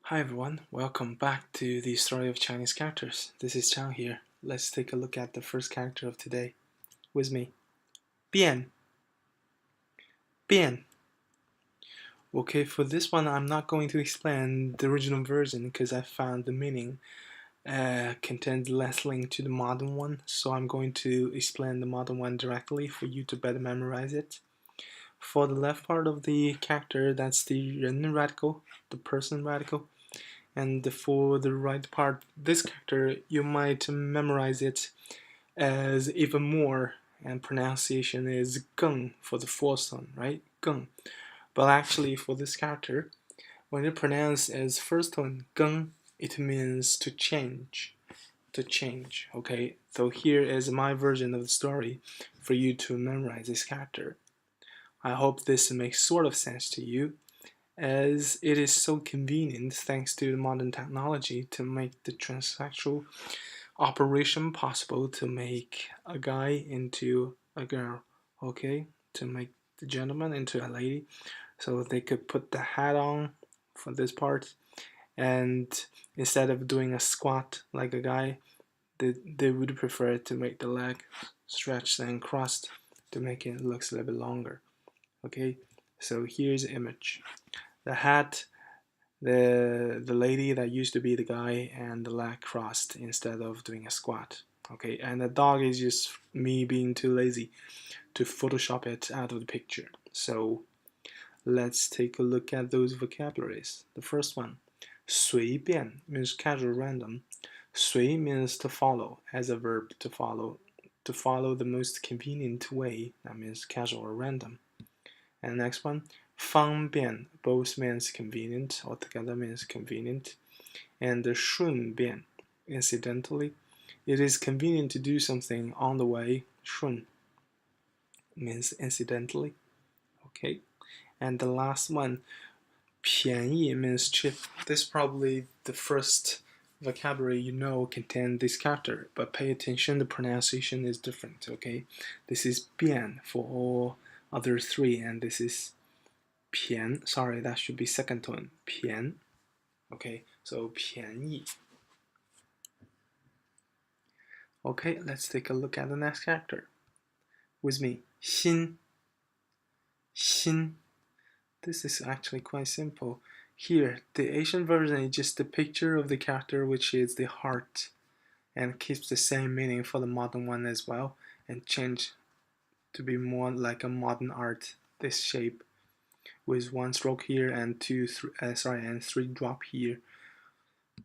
Hi everyone, welcome back to the story of Chinese characters. This is Chang here. Let's take a look at the first character of today. With me. 变 变 Okay, for this one I'm not going to explain the original version because I found the meaning contains less link to the modern one, so I'm going to explain the modern one directly for you to better memorize it. For the left part of the character, that's the 人 radical, the person radical. And for the right part, this character, you might memorize it as even more, and pronunciation is 更 for the fourth one, right? 更. But actually, for this character, when you pronounce as first one 更, it means to change. To change, okay? So here is my version of the story for you to memorize this character. I hope this makes sort of sense to you, as it is so convenient thanks to the modern technology to make the transsexual operation possible, to make a guy into a girl, okay, to make the gentleman into a lady, so they could put the hat on for this part, and instead of doing a squat like a guy, they would prefer to make the leg stretched and crossed to make it look a little bit longer. Okay, so here's the image. The hat, the lady that used to be the guy, and the leg crossed instead of doing a squat. Okay, and the dog is just me being too lazy to Photoshop it out of the picture. So let's take a look at those vocabularies. The first one, 随便 means casual random. 随 means to follow, as a verb, to follow the most convenient way. That means casual or random. And next one, 方便 both means convenient, or together means convenient. And 顺便, incidentally, it is convenient to do something on the way. 顺 means incidentally. Okay. And the last one, 便宜 means cheap. This is probably the first vocabulary you know contain this character, but pay attention, the pronunciation is different, okay? This is 变 for all other three, and this is 便, sorry, that should be second tone, 便. Okay, so 便宜. Okay, let's take a look at the next character. With me, 心 心. This is actually quite simple. Here, the Asian version is just the picture of the character, which is the heart, and keeps the same meaning for the modern one as well, and change to be more like a modern art, this shape, with one stroke here and three drop here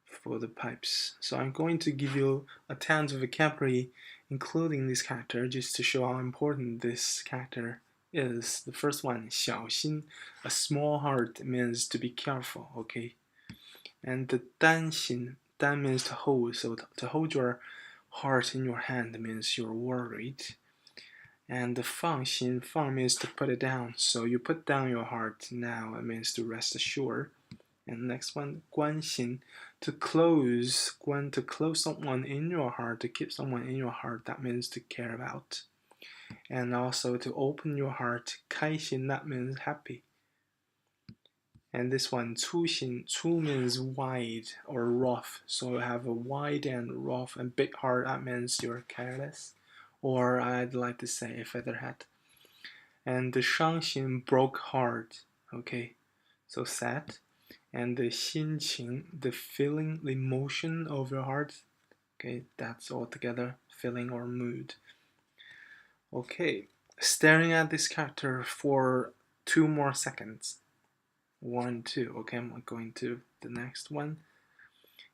for the pipes. So I'm going to give you a tons of vocabulary including this character just to show how important this character is. The first one, 小心, a small heart means to be careful, okay? And the 担心, 担 means to hold, so to hold your heart in your hand means you're worried. And the 放心, 放 means to put it down, so you put down your heart now, it means to rest assured. And next one, 关心, to close, 关, to close someone in your heart, to keep someone in your heart, that means to care about. And also to open your heart, 开心, that means happy. And this one, 粗心, 粗 means wide or rough, so you have a wide and rough and big heart, that means you're careless, or I'd like to say a featherhead. And the 伤心, broke heart, okay, so sad. And the 心情, the feeling, the emotion of your heart, okay, that's all together, feeling or mood. Okay, staring at this character for 2 more seconds. 1, 2, okay, I'm going to the next one.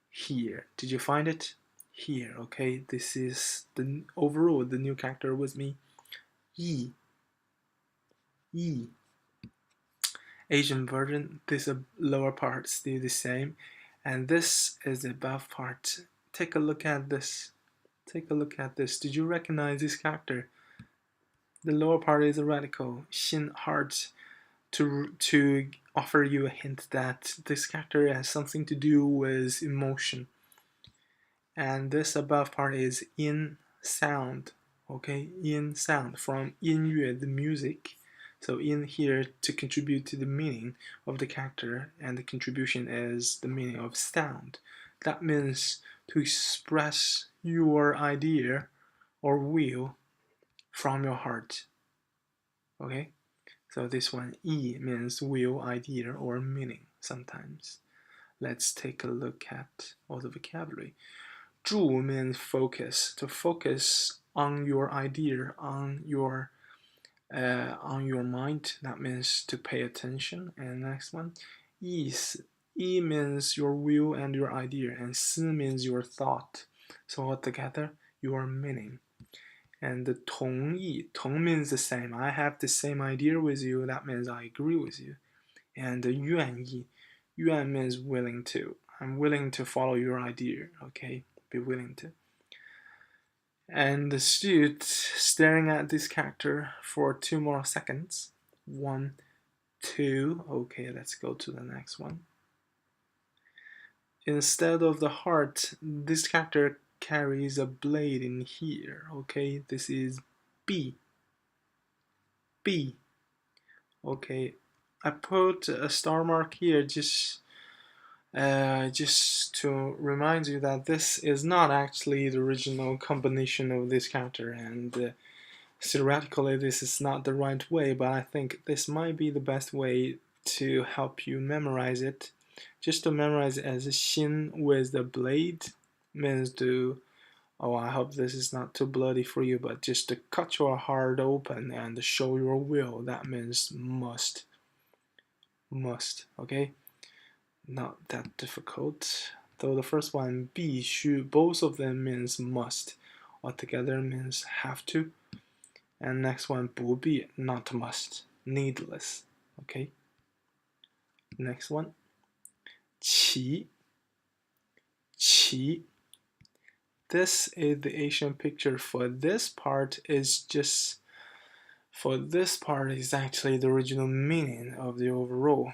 Here, did you find it? Here, okay, this is the overall, the new character with me. Yi. Yi. Asian version, this lower part still the same, and this is the above part. Take a look at this. Take a look at this. Did you recognize this character? The lower part is a radical, Xin heart, to offer you a hint that this character has something to do with emotion. And this above part is in sound, okay, in sound, from 音乐, the music. So in here, to contribute to the meaning of the character, and the contribution is the meaning of sound. That means to express your idea or will from your heart. Okay? So this one, E, means will, idea, or meaning sometimes. Let's take a look at all the vocabulary. 注 means focus, to focus on your idea, on your mind. That means to pay attention. And next one, 意 E means your will and your idea, and 思 means your thought. So altogether, your meaning. And the 同意 同 means the same. I have the same idea with you. That means I agree with you. And the 愿意 yuan means willing to. I'm willing to follow your idea. Okay, be willing to. And the student staring at this character for 2 more seconds. 1, 2. Okay, let's go to the next one. Instead of the heart, this character carries a blade in here. Okay, this is B. B. Okay, I put a star mark here just to remind you that this is not actually the original combination of this character, and theoretically this is not the right way, but I think this might be the best way to help you memorize it. Just to memorize it as a xin with the blade means to, oh, I hope this is not too bloody for you, but just to cut your heart open and show your will. That means must. Must, okay? Not that difficult. Though the first one, 必须, both of them means must. Altogether means have to. And next one, 不必, not must, needless. Okay. Next one, 齐. 齐. This is the Asian picture. For this part is actually the original meaning of the overall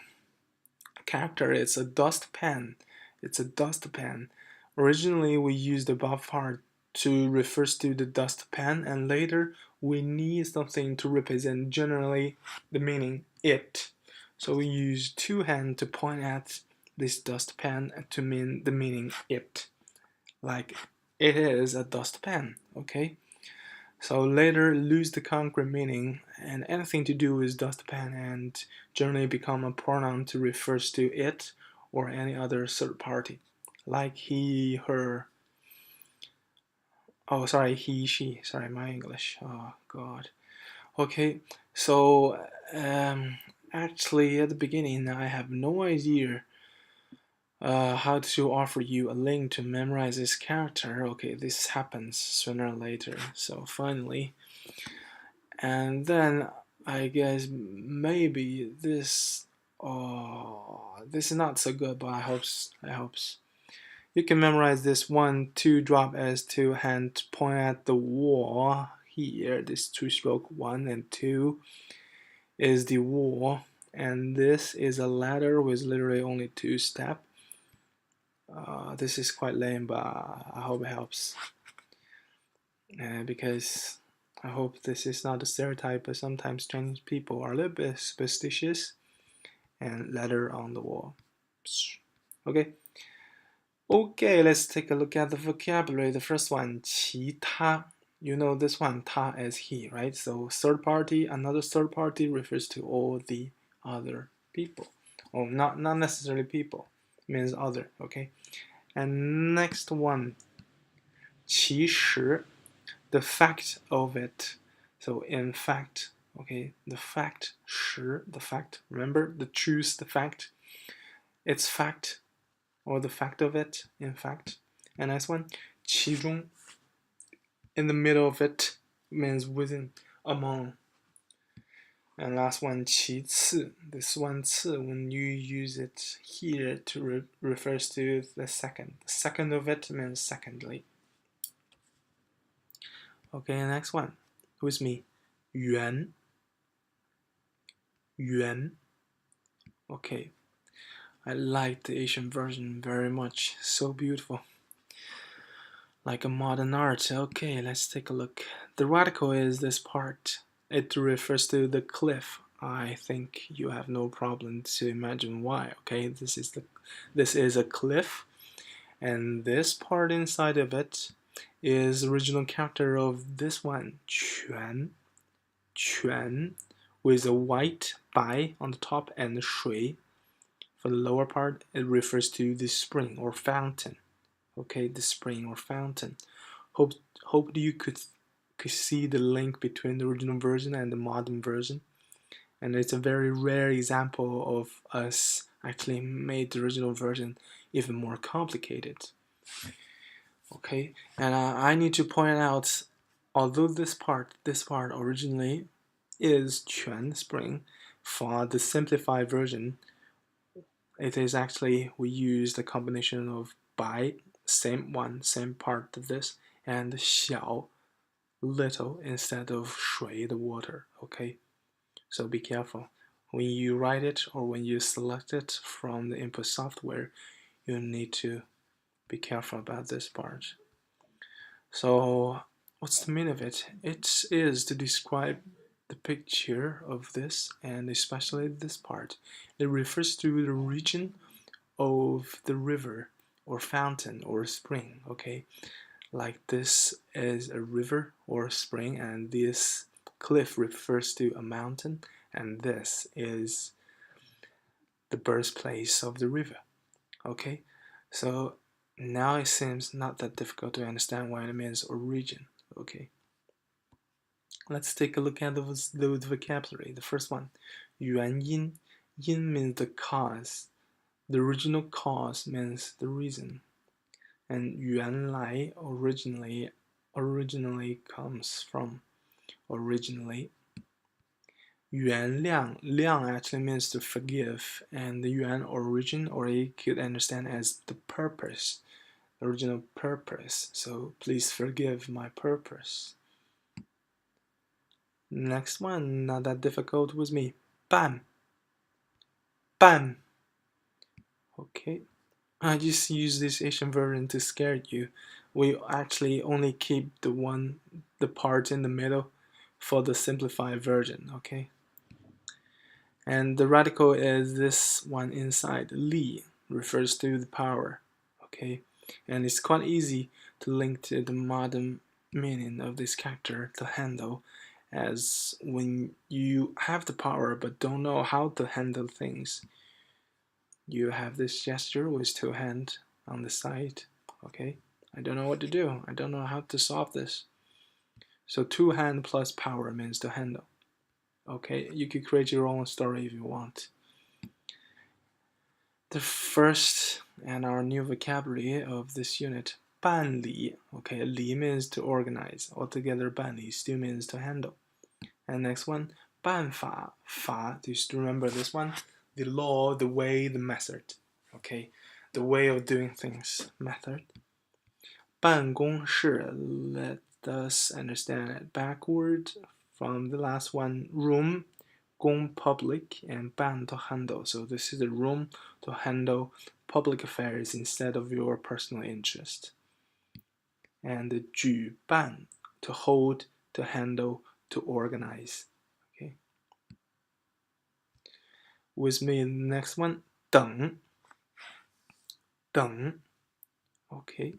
character. It's a dustpan. It's a dustpan. Originally, we used the above part to refer to the dustpan, and later we need something to represent generally the meaning it. So we use 2 hands to point at this dustpan to mean the meaning it. Like, it is a dustpan, okay? So later lose the concrete meaning and anything to do with dustpan and generally become a pronoun to refer to it or any other third party. Like he, her. Oh, sorry, he, she. Sorry, my English. Oh, God. Okay, so actually at the beginning I have no idea how to offer you a link to memorize this character. Okay, this happens sooner or later. So finally, and then I guess maybe this this is not so good, but I hopes you can memorize this 1, 2 drop as 2 hand point at the wall here. This 2-stroke 1 and 2 is the wall, and this is a ladder with literally only 2 steps. This is quite lame, but I hope it helps. Because I hope this is not a stereotype, but sometimes Chinese people are a little bit superstitious. And letter on the wall. Okay. Okay, let's take a look at the vocabulary. The first one, 其他. You know this one, 他 is he, right? So third party, another third party refers to all the other people. Oh, not necessarily people, means other, okay? And next one, 其实, the fact of it. So in fact, okay, the fact, 实, the fact. Remember the truth, the fact. It's fact, or the fact of it, in fact. And next one, 其中, in the middle of it, means within, among. And last one, 其次. This one, 次, when you use it here to refers to the second. The second of it means secondly. Okay, next one. With me. 圆. 圆. Okay. I like the Asian version very much. So beautiful. Like a modern art. Okay, let's take a look. The radical is this part. It refers to the cliff I think you have no problem to imagine why. Okay, this is a cliff, and this part inside of it is the original character of this one, Quan, with a white bai on the top and shui for the lower part. It refers to the spring or fountain. Okay, the spring or fountain. Hope you could see the link between the original version and the modern version. And it's a very rare example of us actually made the original version even more complicated. Okay, and I need to point out, although this part originally is Quan spring, for the simplified version, it is actually we use the combination of bai, same part of this, and xiao, little, instead of shui, the water. Okay, so be careful when you write it or when you select it from the input software. You need to be careful about this part. So what's the meaning of it? It is to describe the picture of this, and especially this part. It refers to the region of the river or fountain or spring. Okay, like this is a river or spring, and this cliff refers to a mountain, and this is the birthplace of the river. Okay, so now it seems not that difficult to understand what it means origin. Okay, let's take a look at those vocabulary. The first one, 原因. Yin means the cause. The original cause means the reason. And 原来 originally comes from originally. 原谅 actually means to forgive, and the yuan origin, or you could understand as the purpose, the original purpose. So please forgive my purpose. Next one, not that difficult with me. 办 Okay, I just use this Asian version to scare you. We actually only keep the part in the middle for the simplified version. Okay, and the radical is this one inside. Li refers to the power. Okay, and it's quite easy to link to the modern meaning of this character, to handle, as when you have the power but don't know how to handle things, you have this gesture with two hands on the side. Okay, I don't know what to do, I don't know how to solve this. So two hand plus power means to handle. Okay, you could create your own story if you want. The first and our new vocabulary of this unit, 办理. Okay, 理 means to organize. Altogether, 办理 still means to handle. And next one, 办法. Fa, just remember this one, the law, the way, the method. Okay, the way of doing things, method. 办公室, let us understand it backward from the last one, room, 公 public, and 办 to handle. So this is a room to handle public affairs instead of your personal interest. And 举办, to hold, to handle, to organize. Okay. With me, the next one, 等. Okay.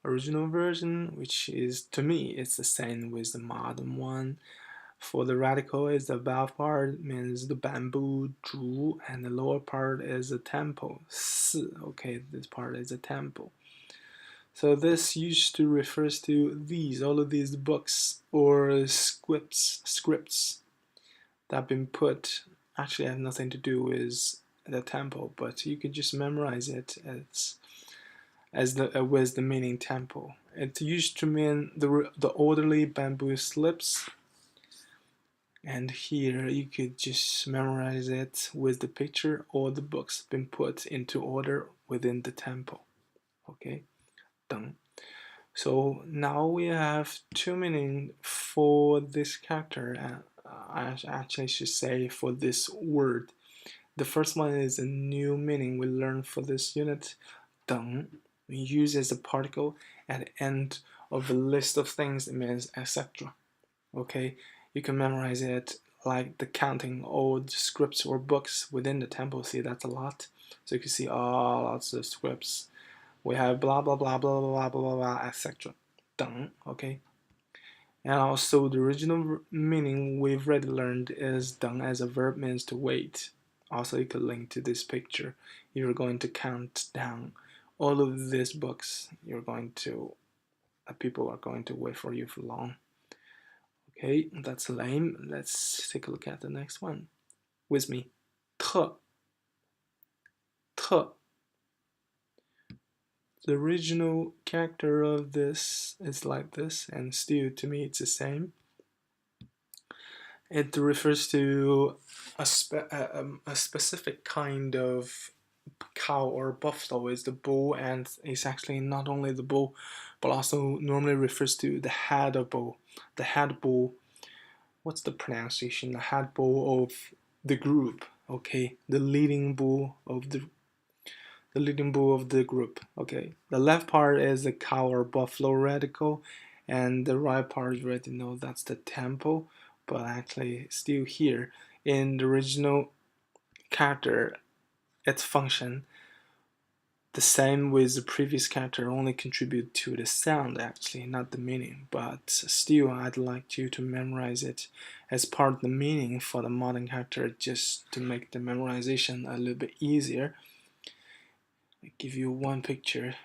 Original version, which is, to me, it's the same with the modern one. For the radical, is the above part means the bamboo, 竹, and the lower part is a temple, 寺. Okay, this part is a temple. So this used to refers to all of these books or scripts that have been put, actually have nothing to do with the temple, but you could just memorize it with the meaning temple. It used to mean the orderly bamboo slips, and here you could just memorize it with the picture or the books been put into order within the temple. Okay, 等. So now we have two meanings for this character. I actually should say for this word. The first one is a new meaning we learned for this unit. 等, we use as a particle at the end of a list of things. It means etc. Okay, you can memorize it like the counting old scripts or books within the temple. See, that's a lot. So you can see all lots of scripts. We have blah blah blah blah blah blah blah blah, etc. Done. Okay. And also the original meaning we've already learned is done as a verb means to wait. Also, you could link to this picture. You're going to count down all of these books. You're going to people are going to wait for you for long. Okay, that's lame. Let's take a look at the next one. With me. 特 特 The original character of this is like this, and still to me it's the same. It refers to a specific kind of cow or buffalo is the bull, and it's actually not only the bull, but also normally refers to the head of bull. The head bull, what's the pronunciation? The head bull of the group, okay? The leading bull of the group, okay? The left part is the cow or buffalo radical, and the right part, you already know, that's the tempo, but actually still here in the original character, its function, the same with the previous character, only contribute to the sound actually, not the meaning, but still I'd like you to memorize it as part of the meaning for the modern character, just to make the memorization a little bit easier. I give you one picture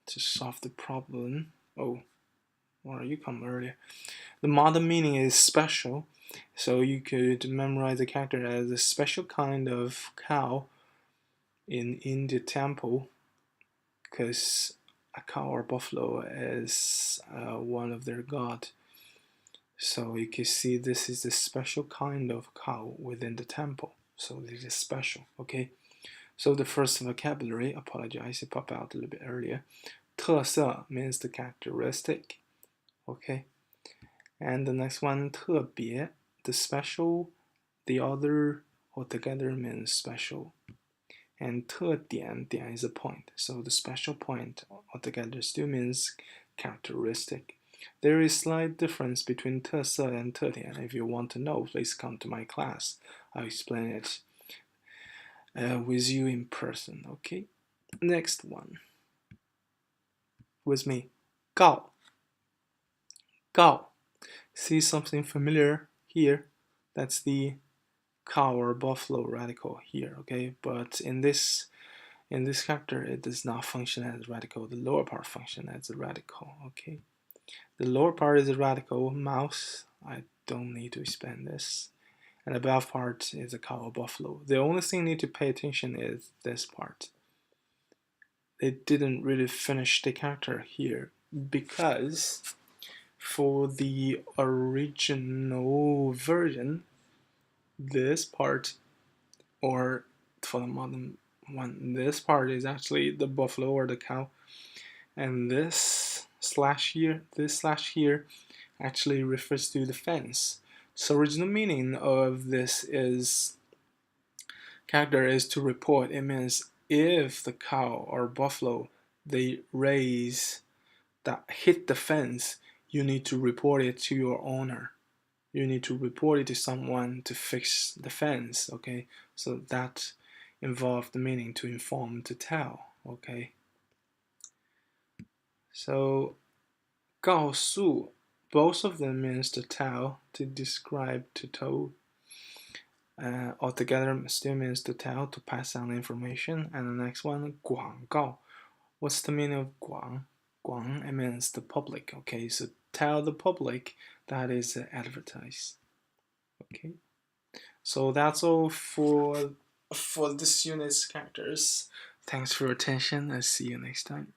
to solve the problem. Oh, well, you come earlier. The modern meaning is special, so you could memorize the character as a special kind of cow in the temple, because a cow or buffalo is one of their god. So you can see this is a special kind of cow within the temple. So this is special, okay? So the first vocabulary, apologize, it popped out a little bit earlier. 特色 means the characteristic, okay? And the next one, 特别, the special, the other altogether means special. And 特点, 点 is a point, so the special point altogether still means characteristic. There is slight difference between 特色 and 特点. If you want to know, please come to my class. I'll explain it with you in person, okay? Next one. With me. 告 告. See something familiar here? That's the cow or buffalo radical here, okay? But in this character, it does not function as a radical. The lower part function as a radical, okay? The lower part is a radical. Mouse, I don't need to explain this. And the above part is a cow or buffalo. The only thing you need to pay attention is this part. They didn't really finish the character here because for the original version, this part, or for the modern one, this part is actually the buffalo or the cow, and this slash here actually refers to the fence. So original meaning of this is character is to report. It means if the cow or buffalo they raise that hit the fence, you need to report it to your owner. You need to report it to someone to fix the fence, okay? So that involves the meaning to inform, to tell, okay? So 告诉, both of them means to tell, to describe, to tell. Altogether still means to tell, to pass on information. And the next one, 广告. What's the meaning of 广? 广, it means the public, okay? So tell the public, that is advertise. Okay, so that's all for this unit's characters. Thanks for your attention. I'll see you next time.